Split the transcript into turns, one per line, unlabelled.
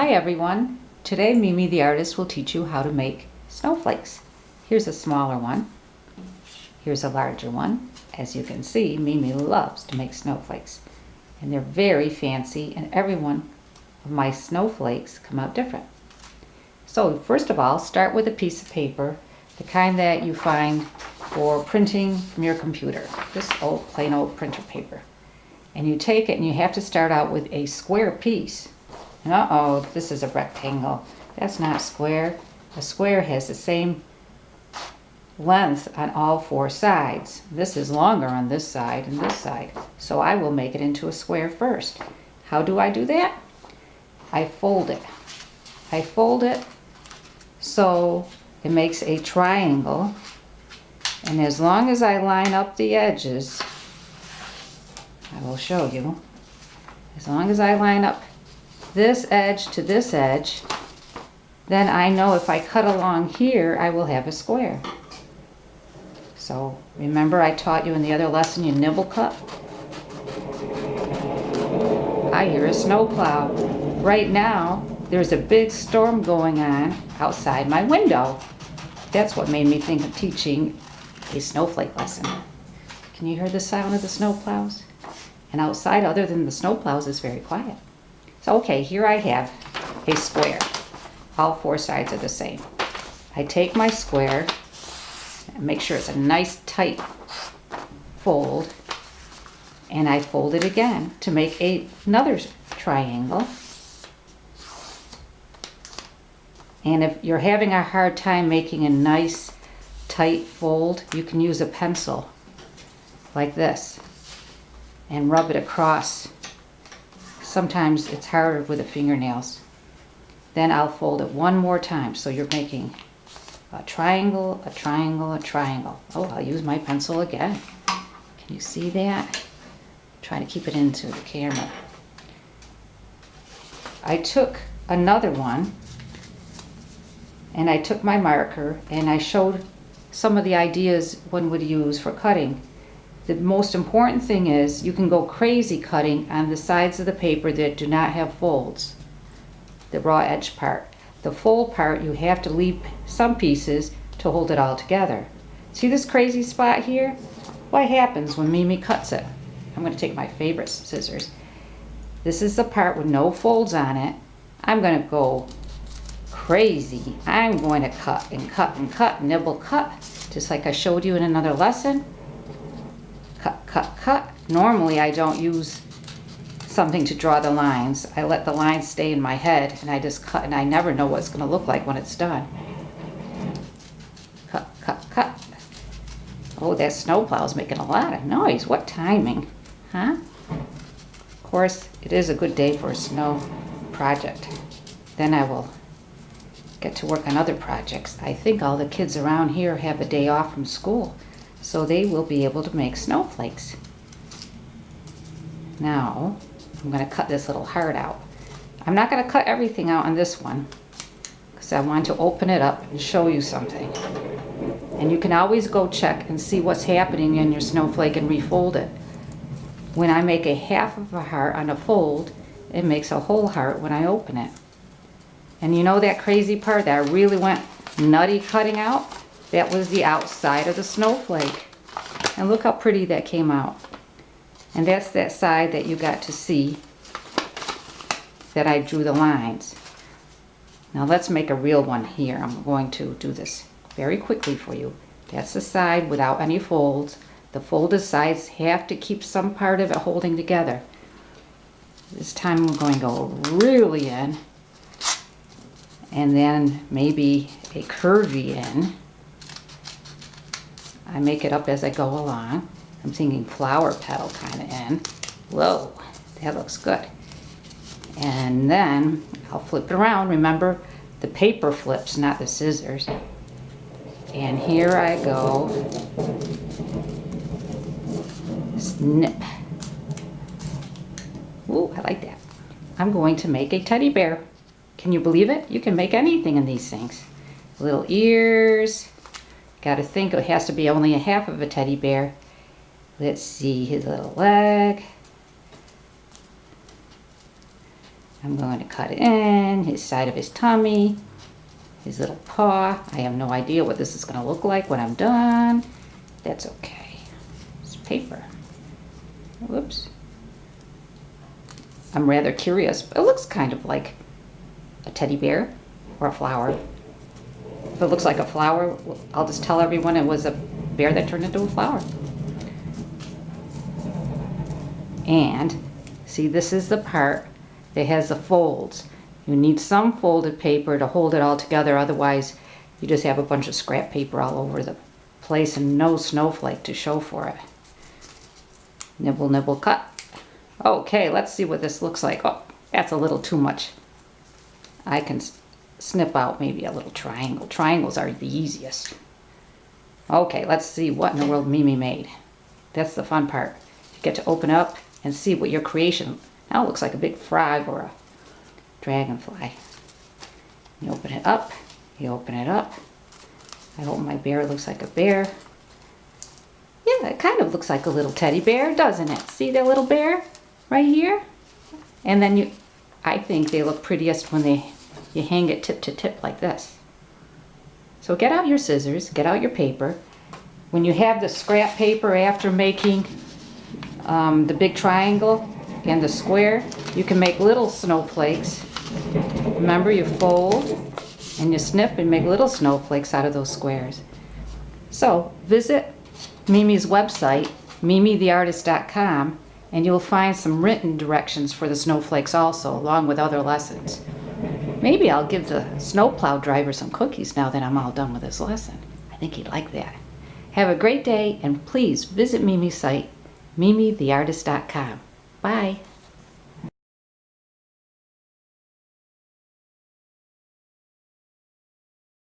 Hi everyone! Today Mimi the artist will teach you how to make snowflakes. Here's a smaller one. Here's a larger one. As you can see, Mimi loves to make snowflakes. And they're very fancy, and every one of my snowflakes come out different. So first of all, start with a piece of paper, the kind that you find for printing from your computer. This old, plain old printer paper. And you take it and you have to start out with a square piece. Uh-oh, this is a rectangle. That's not square. A square has the same length on all four sides. This is longer on this side and this side. So I will make it into a square first. How do I do that? I fold it. I fold it so it makes a triangle. And as long as I line up the edges, I will show you. As long as I line up this edge to this edge, then I know if I cut along here, I will have a square. So remember I taught you in the other lesson you nibble cut? I hear a snowplow. Right now, there's a big storm going on outside my window. That's what made me think of teaching a snowflake lesson. Can you hear the sound of the snowplows? And outside, other than the snowplows, is very quiet. So okay, here I have a square. All four sides are the same. I take my square and make sure it's a nice tight fold, and I fold it again to make another triangle. And if you're having a hard time making a nice tight fold, you can use a pencil like this and rub it across. Sometimes it's harder with the fingernails. Then I'll fold it one more time. So you're making a triangle, a triangle, a triangle. Oh, I'll use my pencil again. Can you see that? Trying to keep it into the camera. I took another one and I took my marker and I showed some of the ideas one would use for cutting. The most important thing is you can go crazy cutting on the sides of the paper that do not have folds, the raw edge part. The fold part, you have to leave some pieces to hold it all together. See this crazy spot here? What happens when Mimi cuts it? I'm going to take my favorite scissors. This is the part with no folds on it. I'm going to go crazy. I'm going to cut and cut and cut, nibble cut, just like I showed you in another lesson. Cut, cut, cut. Normally I don't use something to draw the lines. I let the lines stay in my head and I just cut, and I never know what it's going to look like when it's done. Cut, cut, cut. Oh, that snowplow is making a lot of noise. What timing, huh? Of course, it is a good day for a snow project. Then I will get to work on other projects. I think all the kids around here have a day off from school, so they will be able to make snowflakes. Now, I'm going to cut this little heart out. I'm not going to cut everything out on this one, because I want to open it up and show you something. And you can always go check and see what's happening in your snowflake and refold it. When I make a half of a heart on a fold, it makes a whole heart when I open it. And you know that crazy part that I really went nutty cutting out? That was the outside of the snowflake. And look how pretty that came out. And that's that side that you got to see that I drew the lines. Now let's make a real one here. I'm going to do this very quickly for you. That's the side without any folds. The folded sides have to keep some part of it holding together. This time I'm going to go really in, and then maybe a curvy in. I make it up as I go along. I'm thinking flower petal kind of in. Whoa, that looks good. And then I'll flip it around. Remember, the paper flips, not the scissors. And here I go. Snip. Ooh, I like that. I'm going to make a teddy bear. Can you believe it? You can make anything in these things. Little ears. Got to think it has to be only a half of a teddy bear. Let's see his little leg. I'm going to cut in his side of his tummy, his little paw. I have no idea what this is going to look like when I'm done. That's okay. It's paper. Whoops. I'm rather curious. It looks kind of like a teddy bear or a flower. If it looks like a flower, I'll just tell everyone it was a bear that turned into a flower. And see, this is the part that has the folds. You need some folded paper to hold it all together, otherwise you just have a bunch of scrap paper all over the place and no snowflake to show for it. Nibble, nibble, cut. Okay, let's see what this looks like. Oh, that's a little too much. I can snip out maybe a little triangle. Triangles are the easiest. Okay, let's see what in the world Mimi made. That's the fun part. You get to open up and see what your creation now looks like, a big frog or a dragonfly. You open it up, you open it up. I hope my bear looks like a bear. Yeah, it kind of looks like a little teddy bear, doesn't it? See that little bear right here? And then I think they look prettiest when you hang it tip to tip like this. So get out your scissors, get out your paper. When you have the scrap paper after making the big triangle and the square, you can make little snowflakes. Remember, you fold and you snip and make little snowflakes out of those squares. So visit Mimi's website, mimitheartist.com, and you'll find some written directions for the snowflakes also, along with other lessons. Maybe I'll give the snowplow driver some cookies now that I'm all done with this lesson. I think he'd like that. Have a great day, and please visit Mimi's site, mimitheartist.com. Bye.